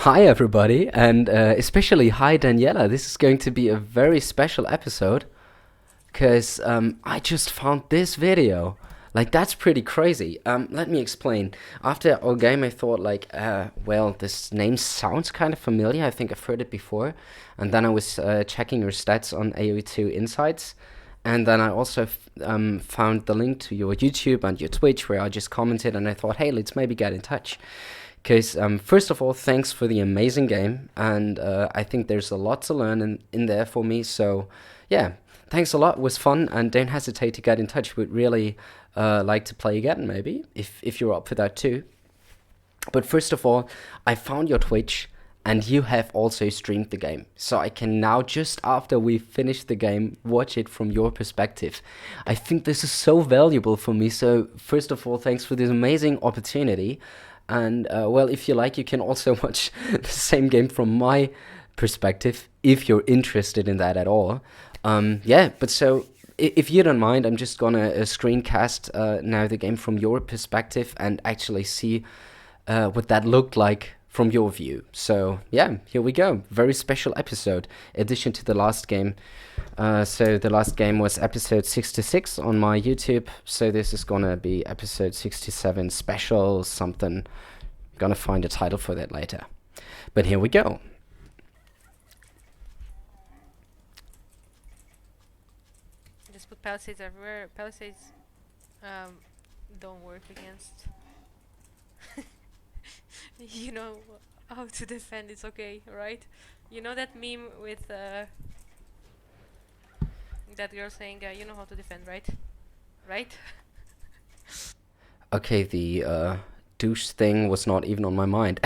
Hi, everybody, and especially hi, Daniela. This is going to be a very special episode because I just found this video. Like, that's pretty crazy. Let me explain. After our game, I thought, like, well, this name sounds kind of familiar. I think I've heard it before. And then I was checking your stats on AOE2 Insights. And then I also found the link to your YouTube and your Twitch where I just commented, and I thought, hey, let's maybe get in touch. Because, first of all, thanks for the amazing game, and I think there's a lot to learn in there for me. So, yeah, thanks a lot. It was fun, and don't hesitate to get in touch. We'd really like to play again, maybe, if you're up for that too. But first of all, I found your Twitch, and you have also streamed the game. So I can now, just after we finish the game, watch it from your perspective. I think this is so valuable for me. So first of all, thanks for this amazing opportunity. And well, if you like, you can also watch the same game from my perspective, if you're interested in that at all. Yeah, but so if you don't mind, I'm just gonna screencast now the game from your perspective and actually see what that looked like from your view. So yeah, here we go. Very special episode, addition to the last game. So the last game was episode 66 on my YouTube. So this is gonna be episode 67 special something. Gonna find a title for that later. But here we go. Just put palisades everywhere. Palisades don't work against. You know how to defend. It's okay, right? You know that meme with that girl saying, "You know how to defend, right? Right?" Okay, the douche thing was not even on my mind.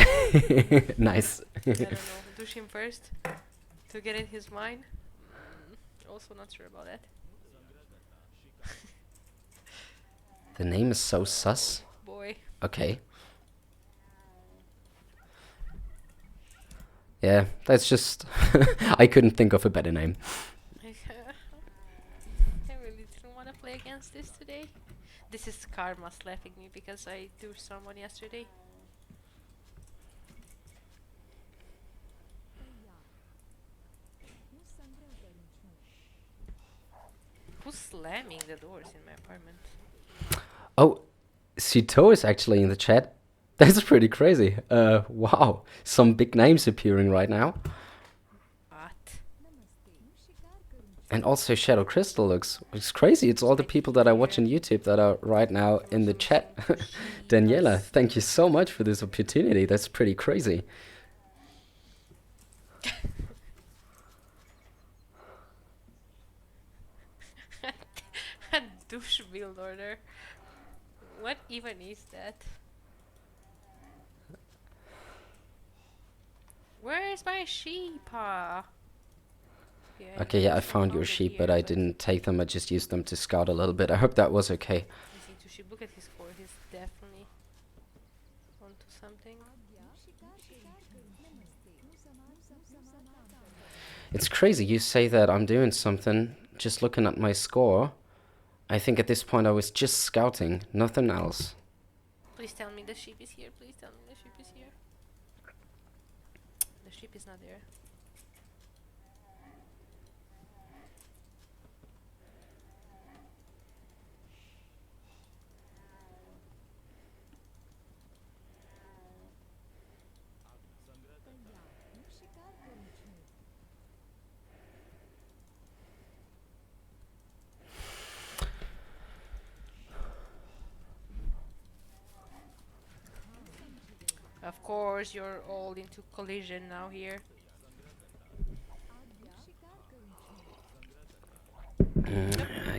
Nice. I don't know. Douche him first to get in his mind. Also not sure about that. The name is so sus. Boy. Okay. Yeah, that's just... I couldn't think of a better name. I really didn't want to play against this today. This is karma slapping me because I douched someone yesterday. Who's slamming the doors in my apartment? Oh, Sito is actually in the chat. That's pretty crazy. Wow. Some big names appearing right now. What? And also Shadow Crystal looks crazy. It's all the people that I watch on YouTube that are right now in the chat. Daniela, thank you so much for this opportunity. That's pretty crazy. A douche build order. What even is that? Where's my sheep? Okay, yeah, I found your sheep, but I didn't take them. I just used them to scout a little bit. I hope that was okay. Missing two sheep. Look at his score. He's definitely onto something. It's crazy. You say that I'm doing something, just looking at my score. I think at this point I was just scouting, nothing else. Please tell me the sheep is here. Please tell me the sheep is here. The sheep is not there. Of course, you're all into collision now here.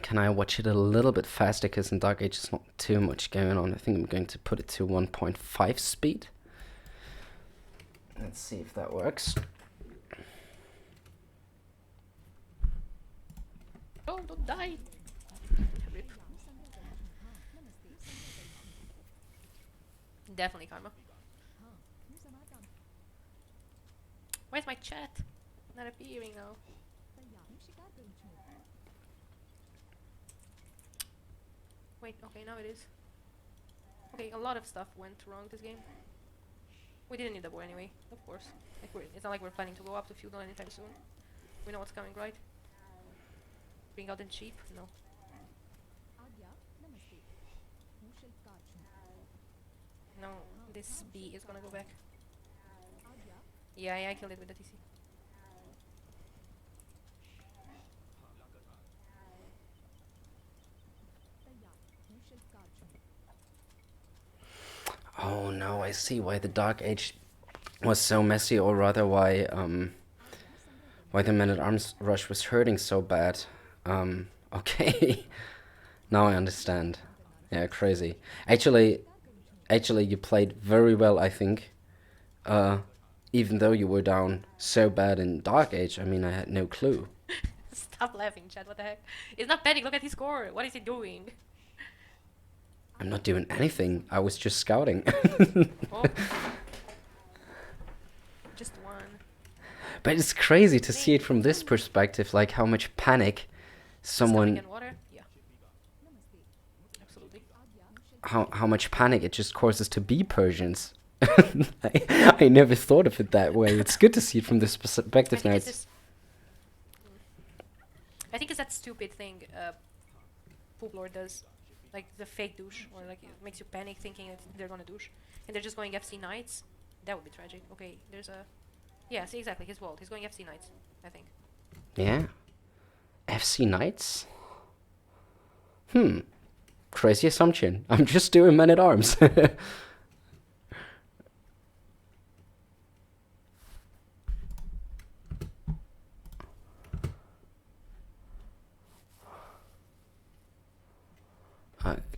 Can I watch it a little bit faster? Because in Dark Age there's not too much going on. I think I'm going to put it to 1.5 speed. Let's see if that works. Oh, don't die! Rip. Definitely karma. Where's my chat? Not appearing now. Wait, okay, now it is. Okay, a lot of stuff went wrong this game. We didn't need the boy anyway, of course. Like it's not like we're planning to go up to feudal anytime soon. We know what's coming, right? Bring out the cheap? No. No, this B is gonna go back. Yeah, I killed it with the TC. Oh no, I see why the Dark Age was so messy, or rather why the Man-at-Arms rush was hurting so bad. Okay. Now I understand. Yeah, crazy. Actually, you played very well, I think. Uh, Even though you were down so bad in Dark Age, I mean, I had no clue. Stop laughing, Chad. What the heck? It's not panic. Look at his score. What is he doing? I'm not doing anything. I was just scouting. Oh, just one. But it's crazy to see it from this perspective, like how much panic Stomach someone, and water. Yeah. Absolutely. how much panic it just causes to be Persians. I never thought of it that way. It's good to see it from this I perspective think now. it's this. I think it's that stupid thing Poop Lord does, like the fake douche, or like it makes you panic thinking that they're gonna douche, and they're just going FC Knights. That would be tragic. Okay, there's a. Yeah, see exactly his vault. He's going FC Knights, I think. Yeah. FC Knights? Crazy assumption. I'm just doing Men-at-Arms.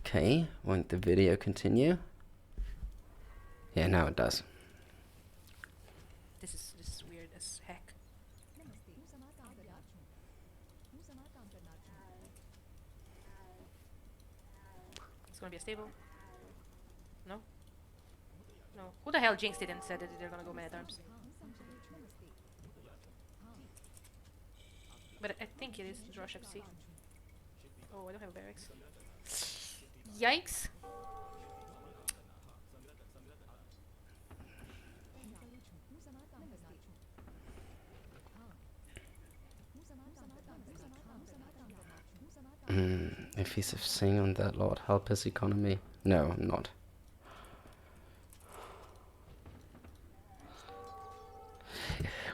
Okay, won't the video continue? Yeah, now it does. This is weird as heck. It's gonna be a stable. No. No. Who the hell jinxed it and said that they're gonna go Man-at-Arms? But I think it is Rush FC. Oh, I don't have a barracks. Yikes! If he's saying on that, Lord, help his economy. No, I'm not.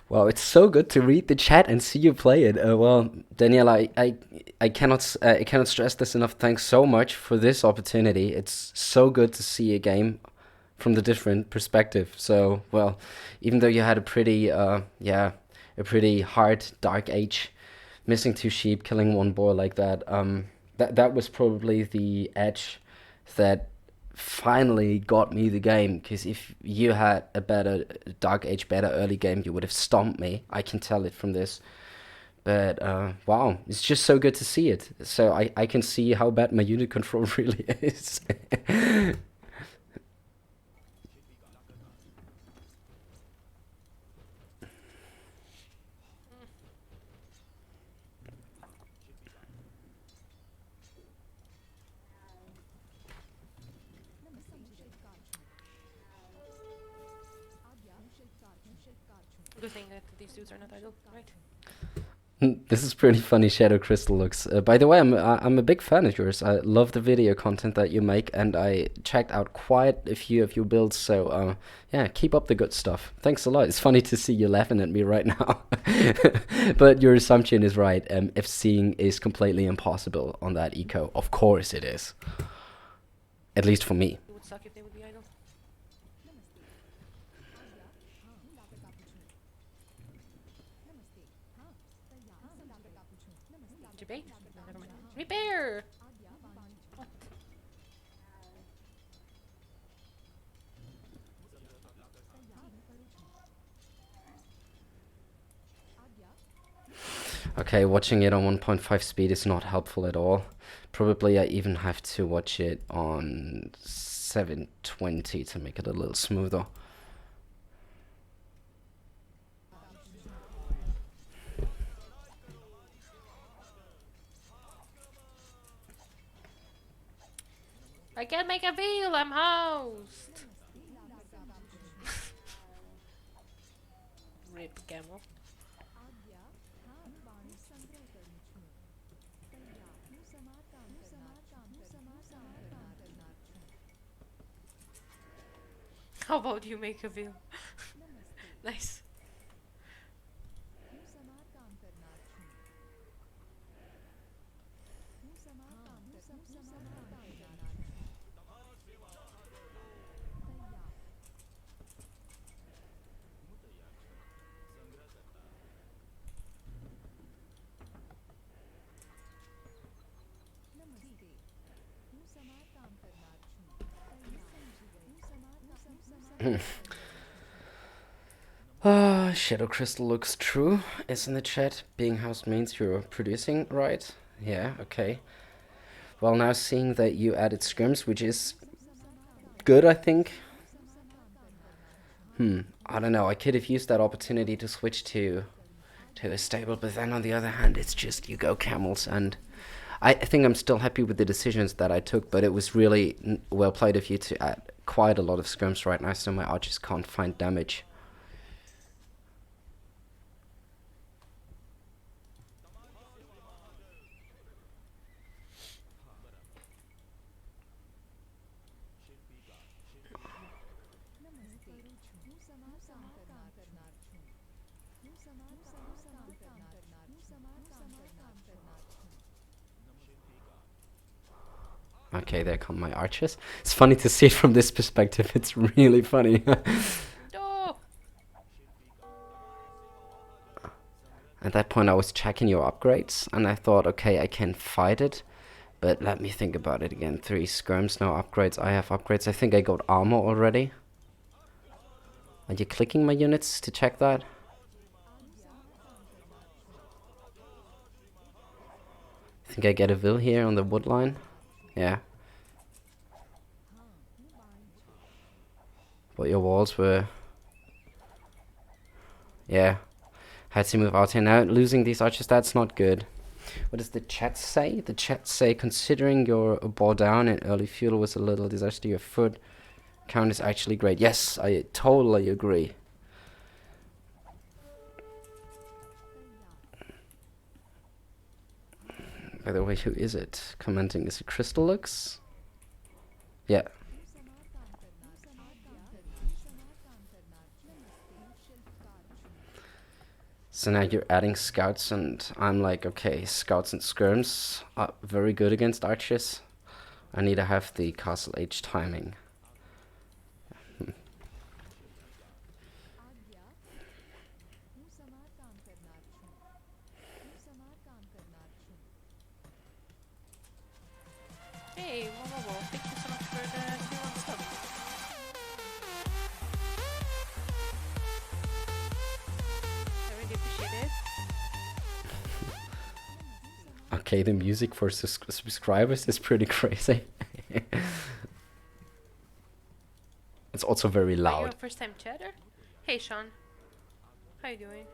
Well, it's so good to read the chat and see you play it. Well, Danielle, I cannot stress this enough. Thanks so much for this opportunity. It's so good to see a game from the different perspective. So, well, even though you had a pretty a pretty hard Dark Age, missing two sheep, killing one boar like that, that was probably the edge that finally got me the game. Because if you had a better Dark Age, better early game, you would have stomped me. I can tell it from this. But wow, it's just so good to see it. So I can see how bad my unit control really is. Good thing that these dudes are not idle, right? This is pretty funny. Shadow Crystal looks. By the way, I'm a big fan of yours. I love the video content that you make, and I checked out quite a few of your builds. So yeah, keep up the good stuff. Thanks a lot. It's funny to see you laughing at me right now, but your assumption is right. If seeing is completely impossible on that eco, of course it is. At least for me. It would suck if they would be idle. Debate? No, never mind. Repair! What? Okay, watching it on 1.5 speed is not helpful at all. Probably I even have to watch it on 720 to make it a little smoother. I can't make a wheel, I'm housed! take the camel. How about you make a view? Nice. Shadow Crystal looks true. Is in the chat. Being housed means you're producing, right? Yeah, okay. Well, now seeing that you added scrims, which is good, I think. I don't know. I could have used that opportunity to switch to a stable, but then on the other hand, it's just you go camels, and I think I'm still happy with the decisions that I took, but it was really well played of you to add quite a lot of scrims right now, so my archers can't find damage. Okay, there come my archers. It's funny to see it from this perspective. It's really funny. No! At that point, I was checking your upgrades, and I thought, okay, I can fight it. But let me think about it again. 3 skirms, no upgrades. I have upgrades. I think I got armor already. Are you clicking my units to check that? I think I get a Vil here on the wood line. Yeah. But your walls were... Yeah. Had to move out here. Now losing these archers, that's not good. What does the chat say? The chat say, considering your ball down and early fuel was a little disaster, your foot count is actually great. Yes, I totally agree. By the way, who is it commenting? Is it Crystal Lux? Yeah. So now you're adding scouts, and I'm like, okay, scouts and skirms are very good against archers. I need to have the castle age timing. Hey, Momobo, thank you so much for the Q1 sub. I really appreciate it. Okay, the music for subscribers is pretty crazy. It's also very Are you a loud. first time chatter? Hey Sean. How you doing?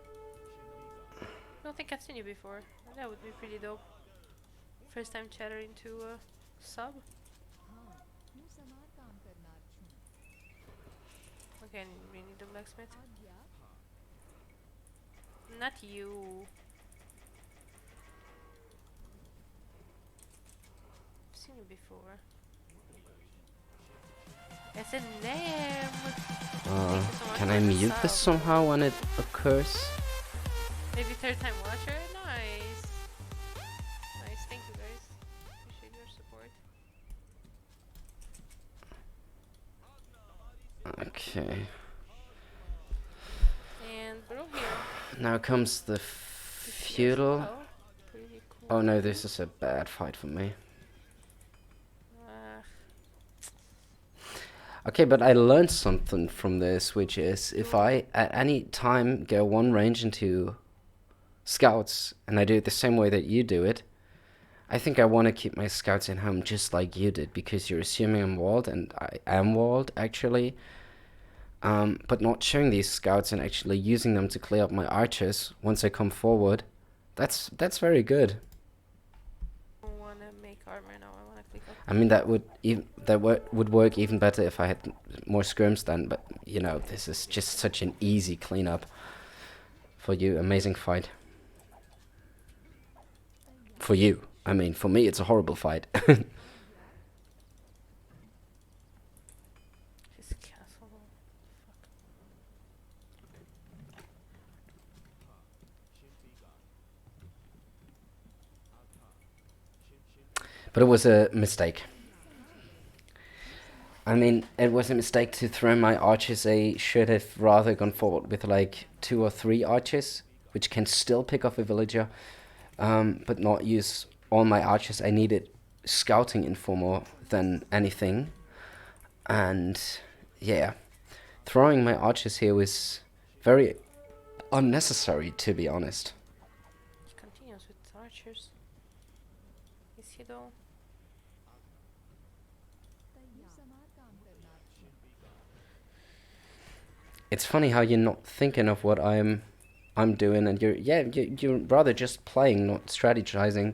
I don't think I've seen you before. That would be pretty dope. First time chatter into a sub. Okay, we need the blacksmith. Not you. I've seen you before. It's a name. Can I mute this somehow when it occurs? Maybe third time watcher? Nice. Nice, thank you guys. Appreciate your support. Okay. And we're all here. Now comes the feudal. Pretty cool. Oh no, this is a bad fight for me. Okay, but I learned something from this, which is if I at any time go one range into scouts, and I do it the same way that you do it, I think I want to keep my scouts in home just like you did, because you're assuming I'm walled, and I am walled, actually. But not showing these scouts and actually using them to clear up my archers once I come forward, that's very good. I don't want to make armor now, I want to click up. I mean, that would work even better if I had more scrims then, but you know, this is just such an easy cleanup. For you, amazing fight. For you. I mean, for me, it's a horrible fight. His castle. Fuck. But it was a mistake. I mean, it was a mistake to throw my archers. I should have rather gone forward with like 2 or 3 archers, which can still pick off a villager, but not use all my archers. I needed scouting info more than anything. And yeah, throwing my archers here was very unnecessary, to be honest. He continues with archers. Is he though? It's funny how you're not thinking of what I'm doing, and you're rather just playing, not strategizing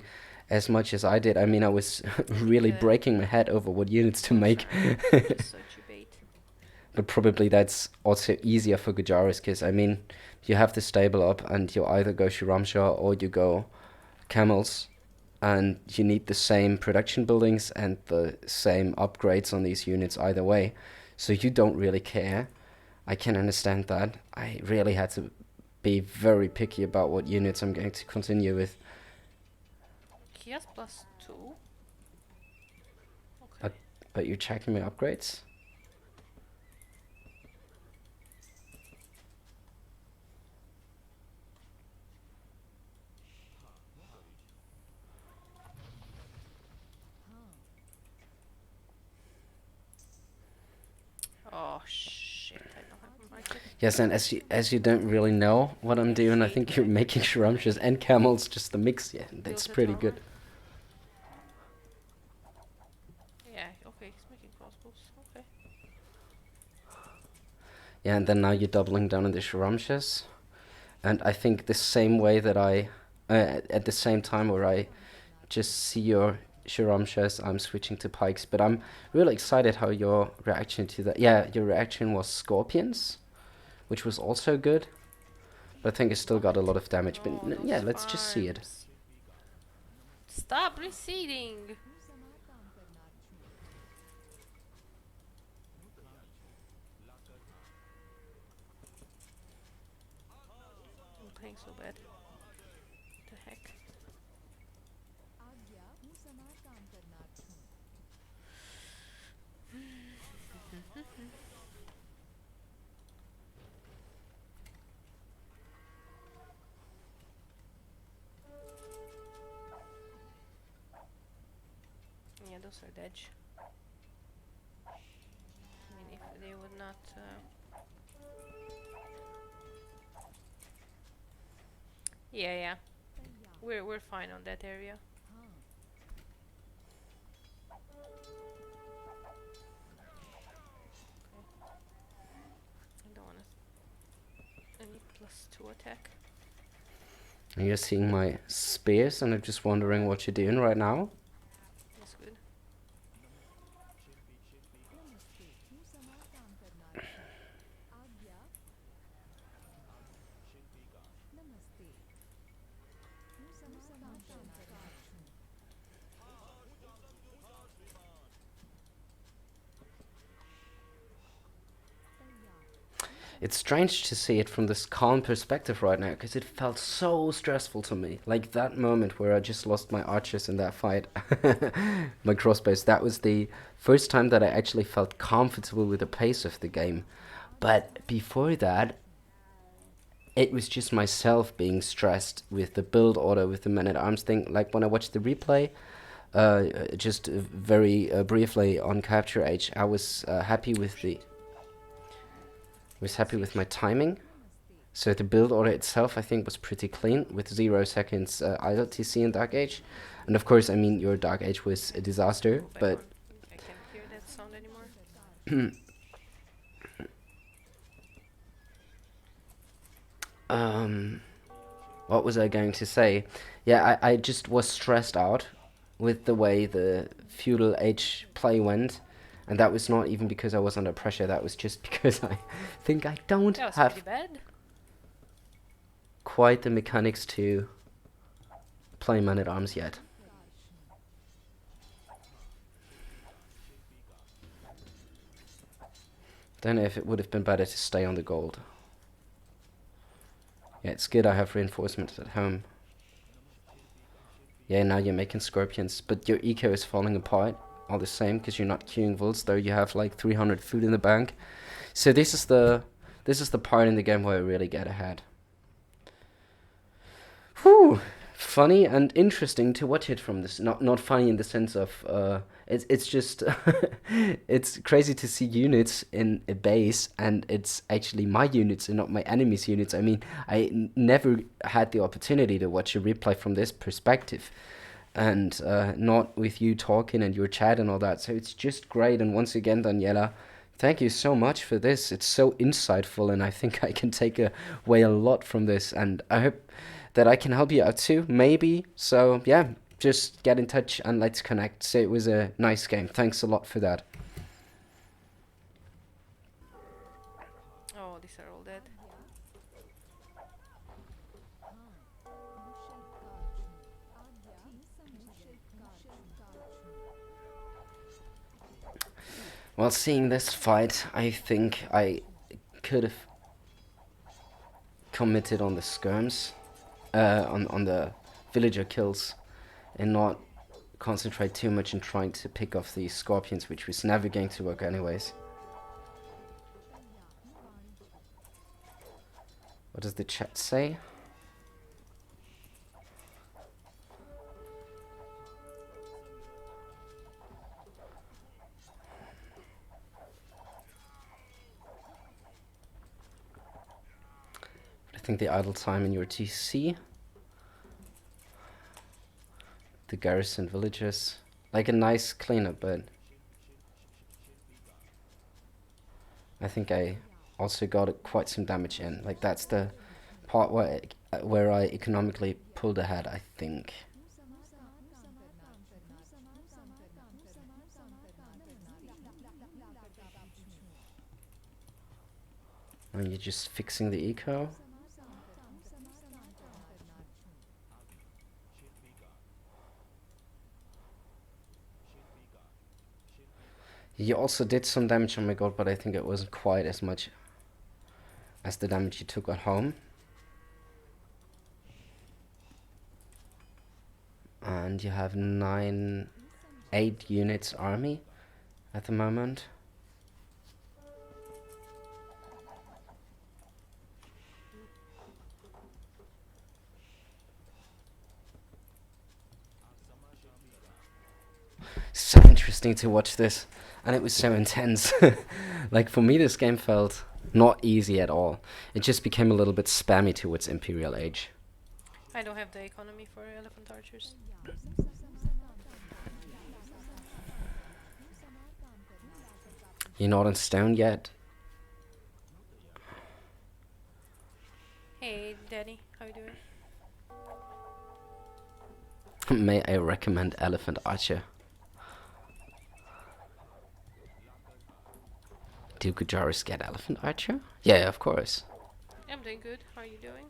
as much as I did. I mean, I was really Yeah. breaking my head over what units to make. Just such a bait. But probably that's also easier for Gurjaras, because I mean, you have the stable up and you either go Shiramsha or you go camels, and you need the same production buildings and the same upgrades on these units either way. So you don't really care. I can understand that. I really had to be very picky about what units I'm going to continue with. He has +2. Okay. But you're checking my upgrades? Oh shit! I don't have a market. Yes, and as you don't really know what I'm doing, I think you're making Shiramshas and camels just the mix. Yeah, that's Build a pretty tower. good. Yeah. Okay. He's making crossbows. Okay. Yeah, and then now you're doubling down on the Shiramshas. And I think the same way that at the same time where I just see your Shiramshas, I'm switching to pikes. But I'm really excited how your reaction to that. Yeah, your reaction was scorpions, which was also good. But I think it still got a lot of damage. But Oh, yeah, those let's just see it. farms. Stop receding. I'm playing so bad. The heck. Yeah, those are dead. I mean, if they would not. Yeah, yeah. We're fine on that area. I don't wanna. I need +2 attack. And you're seeing my spears, and I'm just wondering what you're doing right now. That's good. It's strange to see it from this calm perspective right now, because it felt so stressful to me. Like that moment where I just lost my archers in that fight, my crossbows. That was the first time that I actually felt comfortable with the pace of the game. But before that, it was just myself being stressed with the build order, with the man-at-arms thing. Like when I watched the replay, just very briefly on Capture Age, I was happy with my timing. So the build order itself, I think, was pretty clean with 0 seconds idle TC in Dark Age. And of course, I mean, your Dark Age was a disaster, Go but backward. I can't hear that sound anymore. what was I going to say? Yeah, I just was stressed out with the way the feudal age play went. And that was not even because I was under pressure, that was just because I think I don't That was have... pretty bad. quite the mechanics to play Man-at-Arms yet. Don't know if it would have been better to stay on the gold. Yeah, it's good I have reinforcements at home. Yeah, now you're making scorpions, but your eco is falling apart all the same because you're not queuing wolves, though you have like 300 food in the bank. So this is the part in the game where I really get ahead. Whew! Funny and interesting to watch it from this. Not funny in the sense of it's just it's crazy to see units in a base and it's actually my units and not my enemy's units. I mean, I never had the opportunity to watch a replay from this perspective, and not with you talking and your chat and all that. So it's just great. And once again, Daniela, thank you so much for this. It's so insightful, and I think I can take away a lot from this. And I hope that I can help you out too, maybe. So yeah, just get in touch and let's connect. So it was a nice game. Thanks a lot for that. Oh, these are all dead. Well, seeing this fight, I think I could have committed on the skirms, on the villager kills, and not concentrate too much in trying to pick off the scorpions, which was never going to work anyways. What does the chat say? I think the idle time in your TC, the garrison villages, like a nice cleanup, but I think I also got quite some damage in. Like that's the part where I economically pulled ahead, I think. And you're just fixing the eco. You also did some damage on my gold, but I think it wasn't quite as much as the damage you took at home. And you have 8 units army at the moment. So interesting to watch this, and it was so intense. Like for me this game felt not easy at all. It just became a little bit spammy towards Imperial Age. I don't have the economy for elephant archers. You're not on stone yet? Hey, Daddy, how you doing? May I recommend Elephant Archer? Do Gurjaras get Elephant Archer? Yeah, of course. I'm doing good. How are you doing?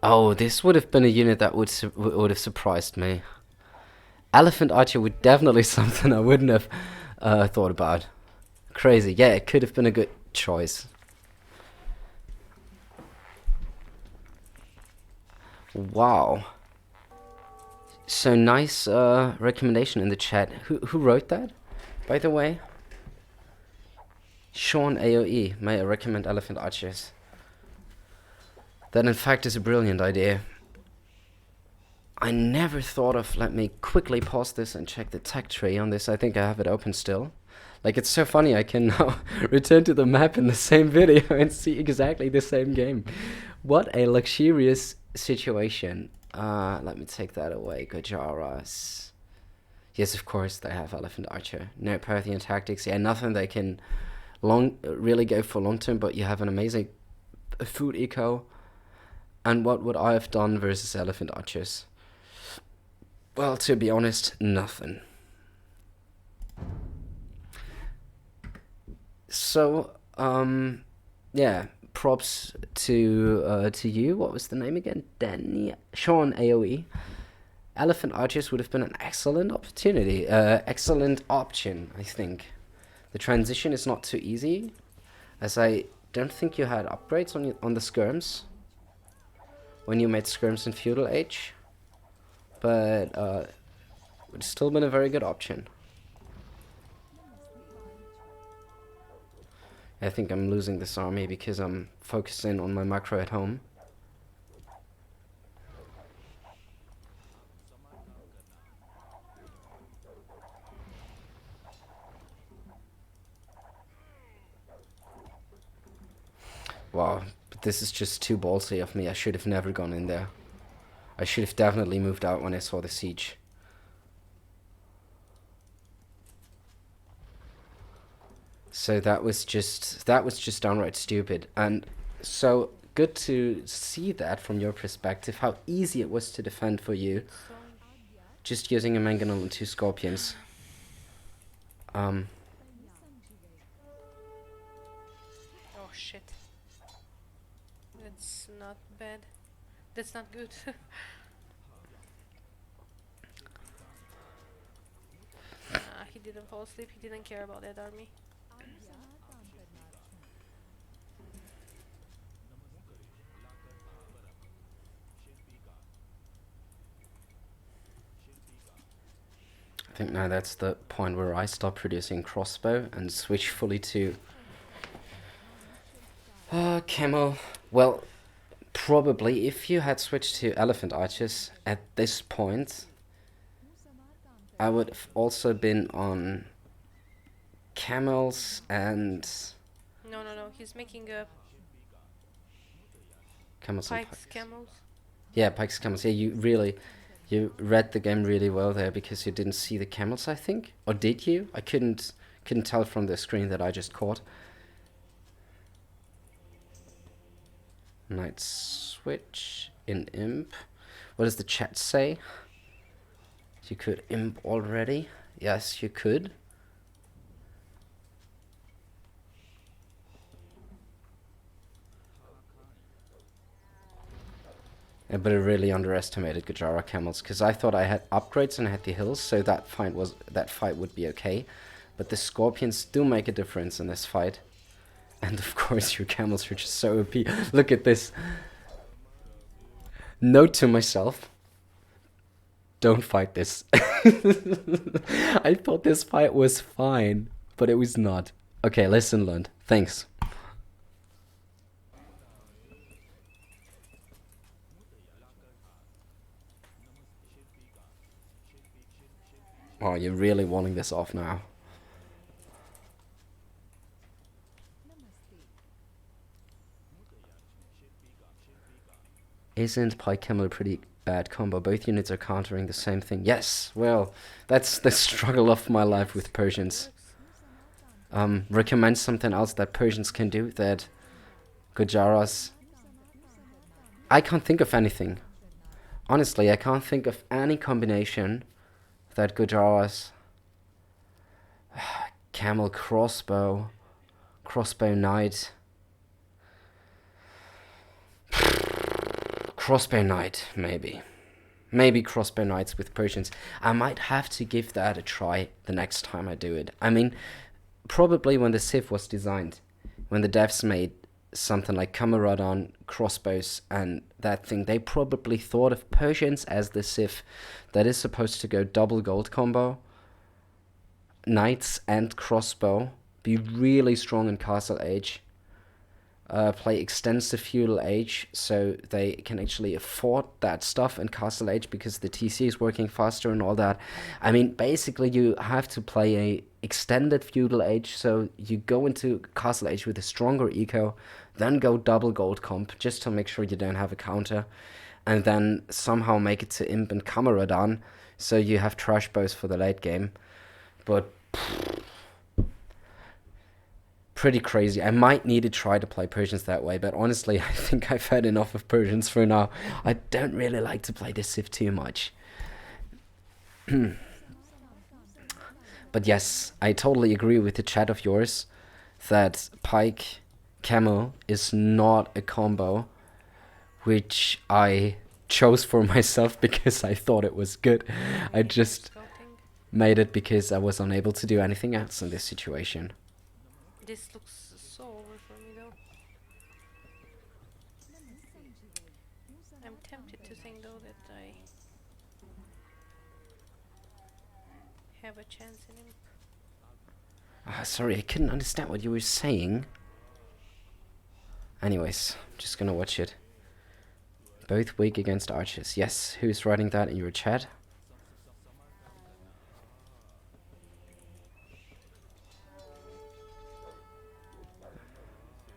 Oh, this would have been a unit that would have surprised me. Elephant Archer would definitely something I wouldn't have thought about. Crazy. Yeah, it could have been a good choice. Wow. So nice recommendation in the chat. Who wrote that, by the way? Sean AOE. May I recommend Elephant Archers? That in fact is a brilliant idea. I never thought of, let me quickly pause this and check the tech tree on this. I think I have it open still. Like, it's so funny, I can now return to the map in the same video and see exactly the same game. What a luxurious situation. Let me take that away. Gurjaras. Yes, of course, they have Elephant Archer. No Parthian tactics. Yeah, nothing they can really go for long term, but you have an amazing food eco. And what would I have done versus Elephant Archers? Well, to be honest, nothing. So, Yeah, props to you. What was the name again? Danny Sean AOE. Elephant Archers would have been an excellent opportunity, excellent option, I think. The transition is not too easy, as I don't think you had upgrades on the skirms when you made skirms in Feudal Age, but it would still been a very good option. I think I'm losing this army because I'm focusing on my macro at home. Wow, but this is just too ballsy of me. I should have never gone in there. I should have definitely moved out when I saw the siege. So that was just downright stupid. And so good to see that from your perspective, how easy it was to defend for you, So, just using a mangonel and 2 scorpions. oh shit. That's not bad. That's not good. He didn't fall asleep. He didn't care about that army. I think now that's the point where I stop producing crossbow and switch fully to camo. Well, probably if you had switched to elephant archers at this point, I would have also been on camels and No, no, no. He's making camels and pikes, pikes. camels. Yeah, pikes, camels. Yeah, you read the game really well there because you didn't see the camels, I think, or did you? I couldn't tell from the screen that I just caught. Knight switch in imp. What does the chat say? You could imp already. Yes, you could. Yeah, but I really underestimated Gurjara camels because I thought I had upgrades and I had the hills, so that fight would be okay. But the scorpions do make a difference in this fight, and of course your camels are just so OP. Look at this. Note to myself: don't fight this. I thought this fight was fine, but it was not. Okay, lesson learned. Thanks. Oh, you're really walling this off now. Isn't Pike Camel a pretty bad combo? Both units are countering the same thing. Yes, well, that's the struggle of my life with Persians. Recommend something else that Persians can do that Gurjaras... I can't think of anything. Honestly, I can't think of any combination that Gurjaras... Camel crossbow... Crossbow knight... Crossbow knight, maybe. Maybe crossbow knights with Persians. I might have to give that a try the next time I do it. I mean, probably when the Civ was designed, when the devs made something like Kamaradon, crossbows, and that thing, they probably thought of Persians as the Civ that is supposed to go double gold combo, knights and crossbow, be really strong in Castle Age, play extensive feudal age, so they can actually afford that stuff in Castle Age because the TC is working faster and all that. I mean, basically you have to play a extended feudal age, so you go into Castle Age with a stronger eco, then go double gold comp just to make sure you don't have a counter, and then somehow make it to Imp and Kamaradon, so you have trash bows for the late game. But pretty crazy. I might need to try to play Persians that way, but honestly, I think I've had enough of Persians for now. I don't really like to play this Civ too much. But yes, I totally agree with the chat of yours that Pike Camel is not a combo which I chose for myself because I thought it was good. I Maybe they're just scouting. made it because I was unable to do anything else in this situation. This looks so over for me though. I'm tempted to think though that I have a chance in him. Sorry, I couldn't understand what you were saying. Anyways, I'm just gonna watch it. Both weak against archers. Yes, who's writing that in your chat?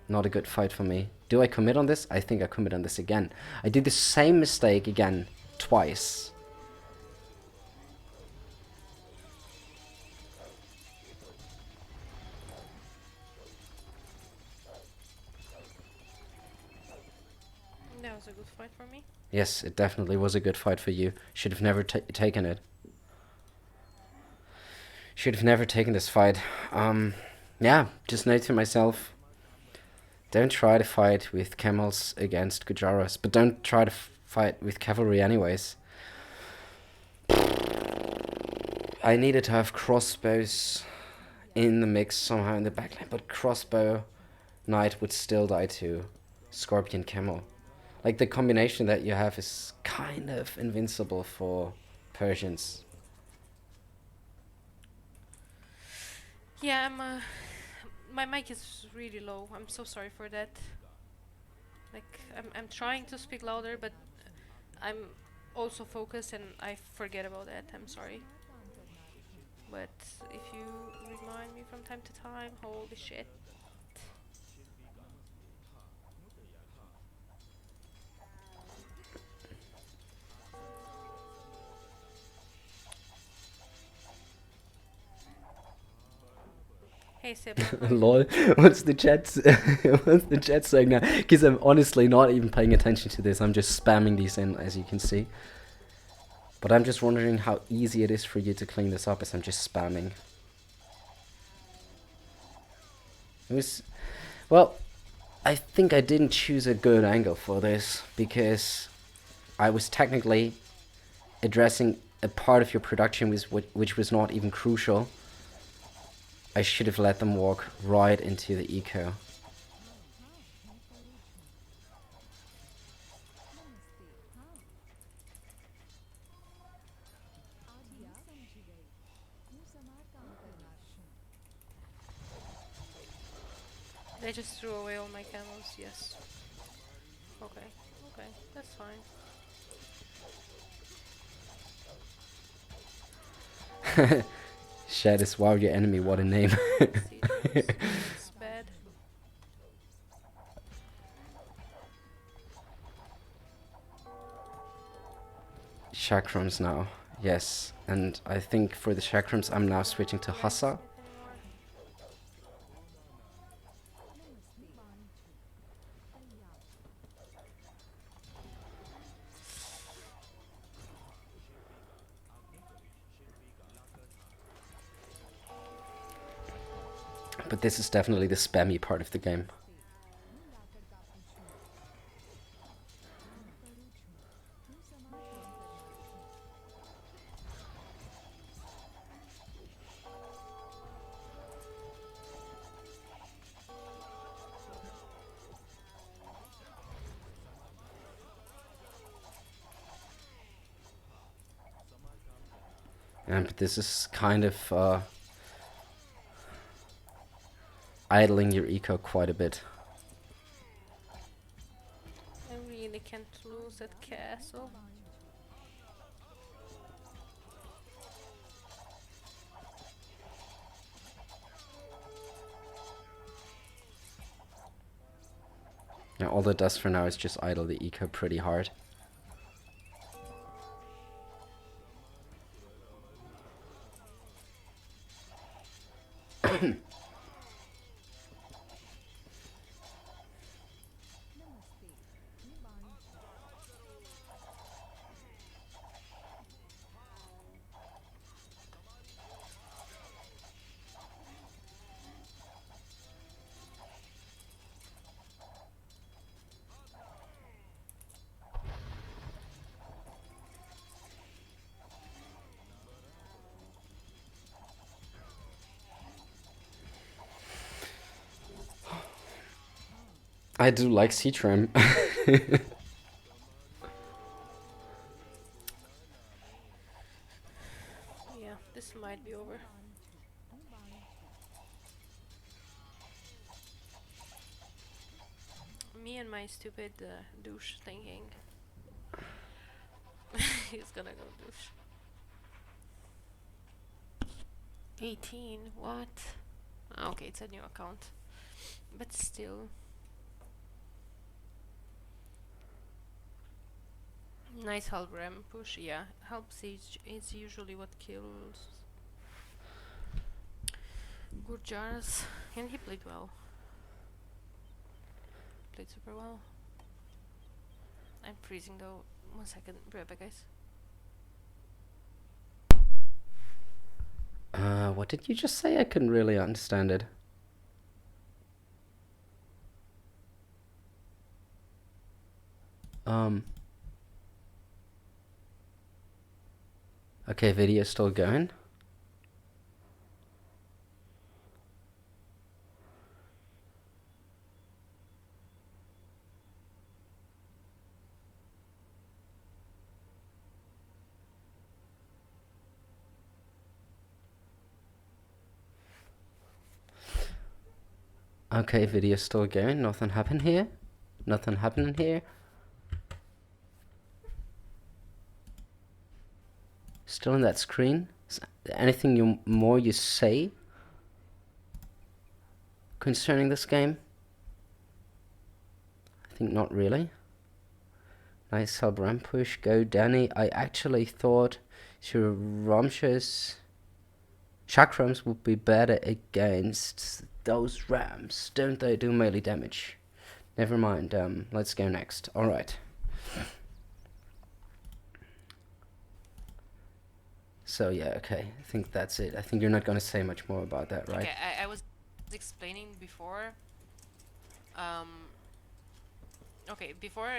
Not a good fight for me. Do I commit on this? I think I commit on this again. I did the same mistake again, twice. That was a good fight for me. Yes, it definitely was a good fight for you. Should have never taken it. Should have never taken this fight. Yeah, just note to myself, don't try to fight with camels against Gurjaras, but don't try to fight with cavalry anyways. I needed to have crossbows in the mix somehow in the backline, but crossbow knight would still die to scorpion camel. Like, the combination that you have is kind of invincible for Persians. Yeah, my mic is really low. I'm so sorry for that. Like, I'm trying to speak louder, but I'm also focused and I forget about that. I'm sorry. But if you remind me from time to time, holy shit. Hey Seb, Lol, what's the chat? What's the chat saying now? Because I'm honestly not even paying attention to this. I'm just spamming these in, as you can see. But I'm just wondering how easy it is for you to clean this up as I'm just spamming. It was, well, I think I didn't choose a good angle for this because I was technically addressing a part of your production which was not even crucial. I should have let them walk right into the eco. they just threw away all my camels. Yes. Okay. Okay, that's fine. Shed is wow, your enemy, what a name. It's bad. Chakrams now, yes. And I think for the chakrams I'm now switching to Hassa. But this is definitely the spammy part of the game. But this is kind of idling your eco quite a bit. I really can't lose that castle. Now all it does for now is just idle the eco pretty hard. I do like sea trim. Yeah, this might be over. Me and my stupid douche thinking. He's gonna go douche. 18, what? Okay, it's a new account. But still. Nice help ram push, yeah. Help siege is usually what kills Gurjaras, and he played well. Played super well. I'm freezing though. 1 second, be right back, guys. What did you just say? I couldn't really understand it. Okay, video still going. Okay, video still going. Nothing happened here. Nothing happening here. Still on that screen. Is there anything more you say concerning this game? I think not really. Nice sub ramp push. Go Danny. I actually thought your Ramshas chakrams would be better against those rams. Don't they do melee damage? Never mind. Let's go next. Alright. So yeah, okay. I think that's it. I think you're not gonna say much more about that, right? Okay, I was explaining before. Okay, before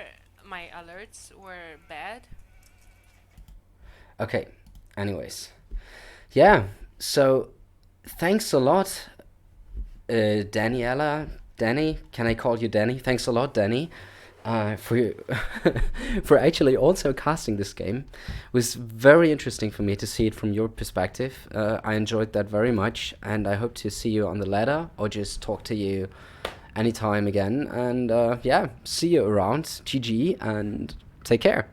my alerts were bad. Okay. Anyways. Yeah. So thanks a lot, Daniela. Danny, can I call you Danny? Thanks a lot, Danny, for for actually also casting this game. It was very interesting for me to see it from your perspective. I enjoyed that very much, and I hope to see you on the ladder or just talk to you anytime again. And yeah, see you around. GG, and take care.